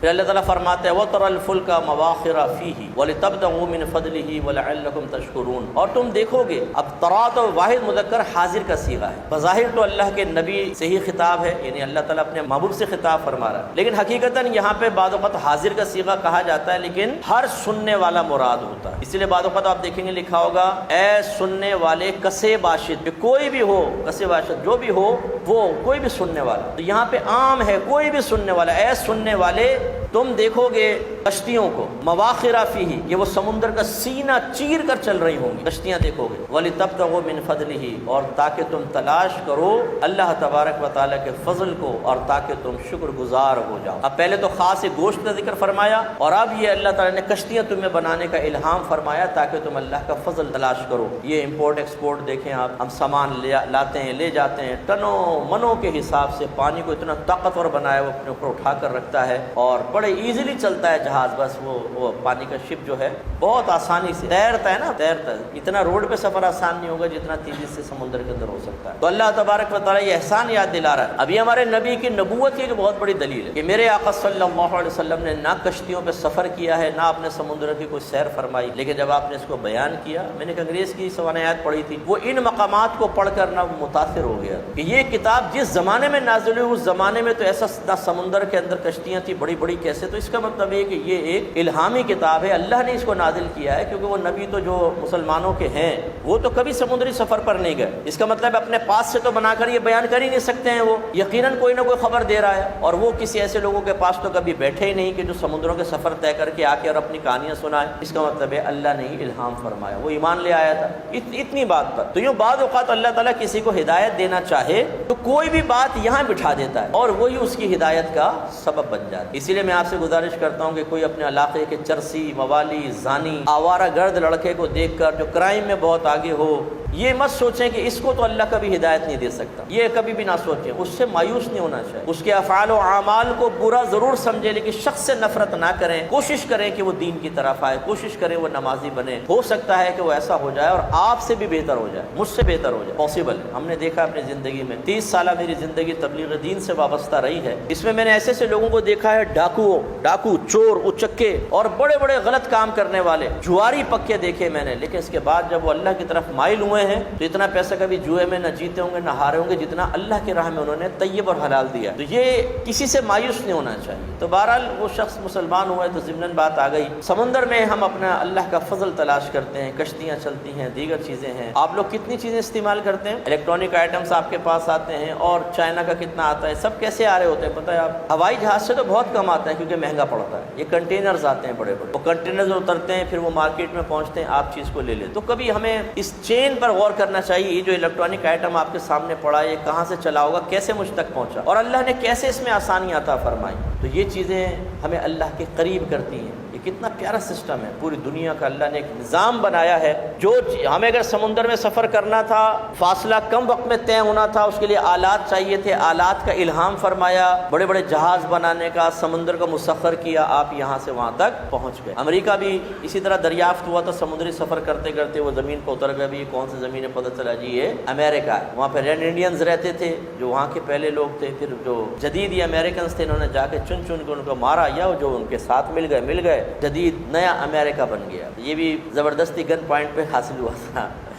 پھر اللہ تعالیٰ فرماتے ہیں وَتَرَى الْفُلْكَ مَوَاخِرَ فِيهِ وَلِتَبْتَغُوا مِنْ فَضْلِهِ وَلَعَلَّكُمْ تَشْكُرُونَ، اور تم دیکھو گے، اب ترا تو واحد مذکر حاضر کا صیغہ ہے، بظاہر تو اللہ کے نبی سے ہی خطاب ہے، یعنی اللہ تعالیٰ اپنے محبوب سے خطاب فرما رہا ہے، لیکن حقیقتاً یہاں پہ بعض اوقات حاضر کا صیغہ کہا جاتا ہے لیکن ہر سننے والا مراد ہوتا ہے، اسی لیے بعض اوقات آپ دیکھیں گے لکھا ہوگا اے سننے والے کسے باشد، کہ کوئی بھی ہو، کسے باشد جو بھی ہو، وہ کوئی بھی سننے والا، تو یہاں پہ عام ہے کوئی بھی سننے والا، اے سننے والے تم دیکھو گے کشتیوں کو، مواخرہ فیہ، یہ وہ سمندر کا سینہ چیر کر چل رہی ہوں گی کشتیاں دیکھو گے، وَلِتَبْتَغُوا مِنْ فَضْلِهِ، اور تاکہ تم تلاش کرو اللہ تبارک و تعالیٰ کے فضل کو، اور تاکہ تم شکر گزار ہو جاؤ۔ اب پہلے تو خاص گوشت کا ذکر فرمایا، اور اب یہ اللہ تعالیٰ نے کشتیاں تمہیں بنانے کا الہام فرمایا تاکہ تم اللہ کا فضل تلاش کرو۔ یہ امپورٹ ایکسپورٹ دیکھیں آپ، ہم سامان لاتے ہیں لے جاتے ہیں، ٹنوں منوں کے حساب سے، پانی کو اتنا طاقتور بنایا وہ اپنے اوپر اٹھا کر رکھتا ہے، اور بڑے ایزیلی چلتا ہے جہاز، بس وہ پانی کا شپ جو ہے بہت آسانی سے تیرتا ہے نا، تیرتا ہے، اتنا روڈ پہ سفر آسان نہیں ہوگا جتنا تیزی سے سمندر کے اندر ہو سکتا ہے۔ تو اللہ تبارک و تعالیٰ یہ احسان یاد دلا رہا ہے۔ اب یہ ہمارے نبی کی نبوت کی ایک بہت بڑی دلیل ہے کہ میرے آقا صلی اللہ علیہ وسلم نے نہ کشتیوں پہ سفر کیا ہے، نہ اپنے سمندر کی کوئی سیر فرمائی، لیکن جب آپ نے اس کو بیان کیا، میں نے ایک انگریز کی سوانحیات پڑھی تھی، وہ ان مقامات کو پڑھ کر نہ متاثر ہو گیا کہ یہ کتاب جس زمانے میں نازل ہوئی، اس زمانے میں تو ایسا نہ سمندر کے اندر کشتیاں تھیں بڑی بڑی کیسے، تو اس کا مطلب یہ کہ یہ ایک الہامی کتاب ہے، اللہ نے اس کو نازل کیا ہے، کیونکہ وہ نبی تو جو مسلمانوں کے ہیں وہ تو کبھی سمندری سفر پر نہیں گئے، اس کا مطلب اپنے پاس سے تو بنا کر یہ بیان کر ہی نہیں سکتے ہیں، وہ یقیناً کوئی نہ کوئی خبر دے رہا ہے، اور وہ کسی ایسے لوگوں کے پاس تو کبھی بیٹھے ہی نہیں کہ جو سمندروں کے سفر طے کر کے آ کے اور اپنی کہانیاں سنائے، اس کا مطلب ہے اللہ نے ہی الہام فرمایا، وہ ایمان لے آیا تھا اتنی بات پر۔ تو یوں بعض اوقات اللہ تعالیٰ کسی کو ہدایت دینا چاہے تو کوئی بھی بات یہاں بٹھا دیتا ہے اور وہی اس کی ہدایت کا سبب بن جاتا ہے۔ اسی لیے میں آپ سے گزارش کرتا ہوں کہ کوئی اپنے علاقے کے چرسی، موالی، زانی، آوارہ گرد لڑکے کو دیکھ کر جو کرائم میں بہت آگے ہو، یہ مت سوچیں کہ اس کو تو اللہ کبھی ہدایت نہیں دے سکتا، یہ کبھی بھی نہ سوچیں، اس سے مایوس نہیں ہونا چاہیے، اس کے افعال و اعمال کو برا ضرور سمجھیں لیکن شخص سے نفرت نہ کریں، کوشش کریں کہ وہ دین کی طرف آئے، کوشش کریں وہ نمازی بنے، ہو سکتا ہے کہ وہ ایسا ہو جائے اور آپ سے بھی بہتر ہو جائے، مجھ سے بہتر ہو جائے، پاسبل ہے۔ ہم نے دیکھا اپنی زندگی میں 30 سالہ میری زندگی تبلیغ دین سے وابستہ رہی ہے، اس میں نے ایسے ایسے لوگوں کو دیکھا ہے، ڈاکو، چور، اچکے اور بڑے بڑے غلط کام کرنے والے، جواری پکے دیکھے میں نے، لیکن اس کے بعد جب وہ اللہ کی طرف مائل ہوئے ہیں تو اتنا پیسہ کبھی جوئے میں نہ جیتے ہوں گے نہ ہارے ہوں گے جتنا اللہ کی راہ میں انہوں نے طیب اور حلال دیا، تو یہ کسی سے مایوس نہیں ہونا چاہیے۔ تو بہرحال وہ شخص مسلمان ہوئے تو ضمناً بات آ گئی، سمندر میں ہم اپنا اللہ کا فضل تلاش کرتے ہیں، کشتیاں چلتی ہیں، دیگر چیزیں ہیں، آپ لوگ کتنی چیزیں استعمال کرتے ہیں، الیکٹرانک آئٹمس آپ کے پاس آتے ہیں، اور چائنا کا کتنا آتا ہے، سب کیسے آ رہے ہوتے ہیں پتہ ہے آپ؟ ہوائی جہاز سے تو بہت کم آتا ہے کیونکہ مہنگا پڑتا ہے، یہ کنٹینرز آتے ہیں بڑے بڑے، وہ کنٹینرز اترتے ہیں، پھر وہ مارکیٹ میں پہنچتے ہیں، آپ چیز کو لے لیں۔ تو کبھی ہمیں اس چین پر غور کرنا چاہیے، یہ جو الیکٹرانک آئٹم آپ کے سامنے پڑا ہے یہ کہاں سے چلا ہوگا، کیسے مجھ تک پہنچا، اور اللہ نے کیسے اس میں آسانی عطا فرمائی، تو یہ چیزیں ہمیں اللہ کے قریب کرتی ہیں۔ یہ کتنا پیارا سسٹم ہے، پوری دنیا کا اللہ نے ایک نظام بنایا ہے، جو ہمیں اگر سمندر میں سفر کرنا تھا، فاصلہ کم وقت میں طے ہونا تھا، اس کے لیے آلات چاہیے تھے، آلات کا الہام فرمایا، بڑے بڑے جہاز بنانے کا، سمندر کو مسخر کیا، آپ یہاں سے وہاں تک پہنچ گئے۔ امریکہ بھی اسی طرح دریافت ہوا تھا، سمندری سفر کرتے کرتے وہ زمین پر اتر گئے، بھی یہ کون سی زمین ہے، پتہ چلا جی یہ امریکہ ہے، وہاں پہ رینڈ انڈینز رہتے تھے جو وہاں کے پہلے لوگ تھے، پھر جو جدید یہ امریکنز تھے انہوں نے جا کے چن کے ان کو مارا، یا جو ان کے ساتھ مل گئے، جدید نیا امریکہ بن گیا۔ یہ بھی زبردستی گن پوائنٹ پہ حاصل ہوا تھا،